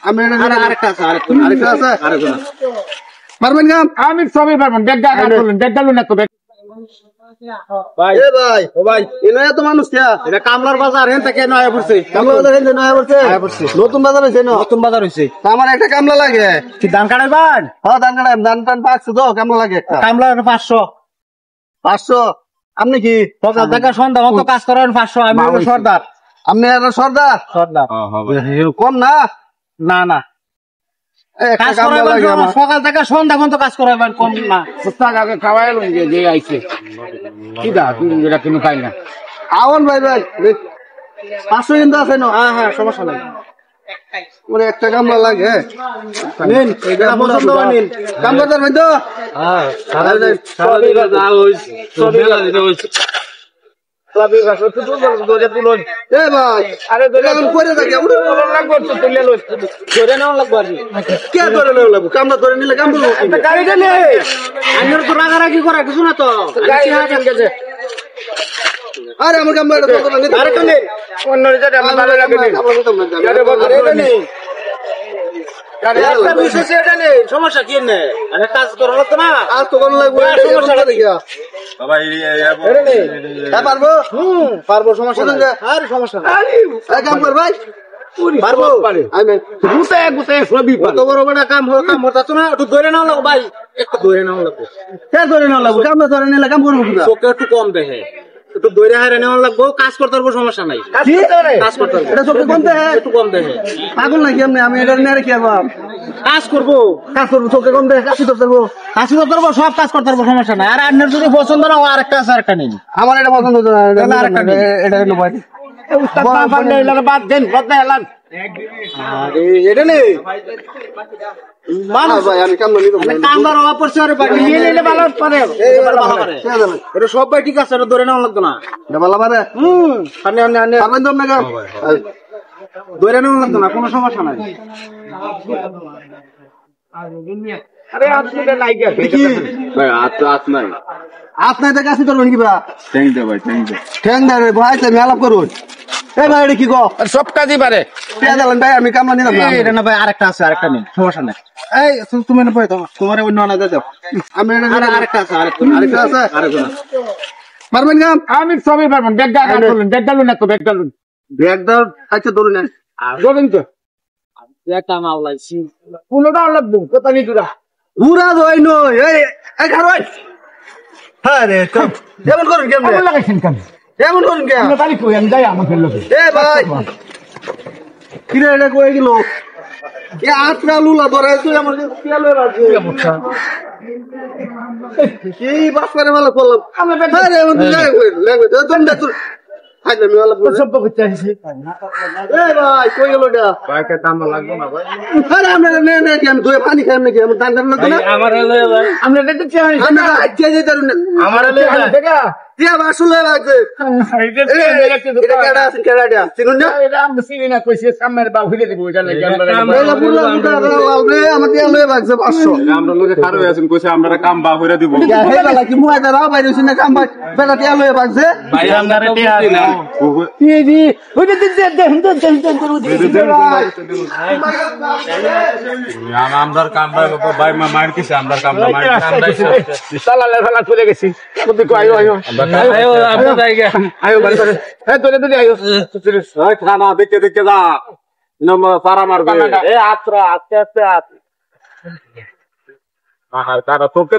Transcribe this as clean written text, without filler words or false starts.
আমি আরেকটা আছে আরেকটা আছে পারবেন কাম? আমি সবই পারবেন ব্যাগটা করলেন ব্যাগটা লুন না তো ভাই এ ভাই ও ভাই এনে এত মানুষ কে এটা কামলার বাজার হেন থেকে নয়া পড়ছে কামলার বাজার হেন নয়া পড়ছে নতুন বাজার হইছে না নতুন বাজার হইছে আমার একটা কামলা লাগে। কি ধান কাটাইবান হ্যাঁ ধান কাটাই, ধান টান পাকছে তো কামলা লাগে একটা। কামলা 500 500। আপনি কি সকাল থেকে সন্ধ্যা মতো কাজ করেন 500 আমি হলো সর্দার আপনি আর সর্দার? সর্দার কম না? না না একটা কাজ কামলা লাগে করাইবেন আমার। সকাল থেকে সন্ধ্যা পর্যন্ত কাজ করাইবেন কম না আগে খাওয়াই লুন যে আইছে কি দা তুই এটা কোনো খাই না আউন ভাই ভাই 500 কিন্তু আছে না? হ্যাঁ হ্যাঁ সমস্যা নাই মানে একটা কামলা লাগে। নিন এটা পছন্দ হয় নিন কামলা করবেন তো? হ্যাঁ সারা দিন যা হইছে সবই দিতে হইছে সবই গাছ তো ধরে তুলুন এ ভাই আরে ধরে এখন করে থাকি আমরা লাগবে তো তুলে লই ধরে নাও লাগবে আর কে ধরে নেওয়া লাগবে? কামলা ধরে নিলে কাম করবো কি? গাড়িটা নে আইনের তো রাগারাগি করা কিছু না তো গাড়ি হাজার গেছে আরে আমার কামলা এটা ধরে নিতে আরে কোনে অন্য জায়গায় আমার ভালো লাগে নি গাড়ি বন্ধ নে একটা বিশেষ এটা নেই সমস্যা কি নেই আরে কাজ করা লাগতো না আর তো কোন লাগবে সমস্যা দেখিয়া বাবা এরে নেই পারবো? পারবো সমস্যা নাই আর সমস্যা নাই এই কাম কর ভাই পারবো আমি গুতে গুতে সবই পারবো তো বড় বড় কাম হতাছ না একটু ধরে নাও লাগো ভাই একটু ধরে নাও লাগো কে ধরে নেওয়া লাগবে? কামলা ধরে নিলে কাম করবো কিনা? চোখে একটু কম দেখে একটু ধরে হারে নেওয়া লাগবো কাজ করতে পারবো সমস্যা নাই কি? কাজ করতে পারবো এটা চোখে কম দেখে? একটু কম দেখে পাগল নাকি আপনি? আমি এটা নিয়ে কি করবো? কাজ করবো কাজ করবো চোখে কম দেখে কাজ করতে পারবো? কাজ করতে পারবো সব কাজ করতে পারবো সমস্যা নাই আর আপনার যদি পছন্দ না আরেকটা আছে আরেকটা নিন আমার এটা পছন্দ হতো না, তাহলে আরেকটা নিন। এটা হলো ভাই উস্তাদ না পারলে এলাকা বাদ দেন বাদ না এলান আরে এটা নেই মানুষ ভাই আমি কামলা নিতে মানে কামদার অভাব পড়ছে আরে ভাই নিয়ে নিলে ভালো পারে ভালো পারে এটা সব ভাই ঠিক আছে এটা ধরে নেওয়া লাগতো না ভালো পারে আনে আনে আনে পারবেন তো আপনাকে? ধরে নেওয়া লাগতো না কোনো সমস্যা নাই আরে আপনি নাই গেছে কি ভাই হাত নাই আপনার থেকে আসি তোর কি বা থ্যাংক দে ভাই থ্যাংক দে ঠ্যাং দেয় ভাই তুমি আলাপ করুন। এই ভাই এটা কি গো? সব কাজই পারে পেয়ে দিলেন ভাই, আমি কামলা নিলাম না। এটা না ভাই আরেকটা আছে আরেকটা নিন সমস্যা নাই এই তুমি না পাই তোমার অন্য আনা দাও আমি এটা আরে আরেকটা আছে আরেকটা আছে? আরেকটা পারবেন কাম? আমি সবই পারবেন ব্যাগটা করলেন ব্যাগটা লুন না তো ব্যাগটা লুন ব্যাগ দাও, আচ্ছা ধরুন না। ধরেন তো একটা মাওলাইছি কোনোটা লাগবে কোথা নিয়ে দূরা উড়া দই নই এই খারোই। হ্যাঁ রে কাম এমন করুন কেমনে? লাগাইছেন কেন এমন করুন কেন? আমরা তারিখ কই আমি যাই আমাদের লোকে এ ভাই কিরে এটা কই গেল? এ আত্রা লুলা ধরে তুই আমার পিয়া লয়ে রাখছিস কি বাস করে ভালো করলাম আরে এমন লাগবে লাগবে তো তুমি তো হাই না মেলা বল সব করতে আসি এ ভাই কই গেল এটা? ভাইকে তামা লাগবে না ভাই আরে আমরা নে নে কি আমি দুই পানি খাই নাকি আমি দান দান লাগবে না? আমার হলো ভাই আমরা দেখতে চাই আমি আজকে যেতে না আমার হলো দেখা টিয়া বাসুলে লাগছে। এটা কেডা আছে কেডা চিনুন না? এটা আমি চিনি না কইছে সামনের বা হইলে দিব এটা লাগে মেলা পুরো মুটা লাল রে আমার টিয়া লয়ে লাগছে 500 আমরা লোকে খারাপ হয়ে আছেন কইছে আমরা কাম বা হইরা দিব হে বালা কি মুয়া দা রাও বাইরে সিনে কাম ভাই বেটা টিয়া লয়ে লাগছে। ভাই আমরা টিয়া না এই দি ওইটা দিতে দেন করু আমরার কাম ভাই মার কিছে আমরার কাম মার সালালে ফেলা চলে গেছি বুদ্ধি কই আয়ো আয়ো আয়ো আমরা জায়গা আয়ো বাড়ি করে হ্যাঁ তোলে আয়ো ওই খানা দেখে দেখে যা নম্বর পারা মারবে এ আত্রা আস্তে আস্তে আর কারা তোকে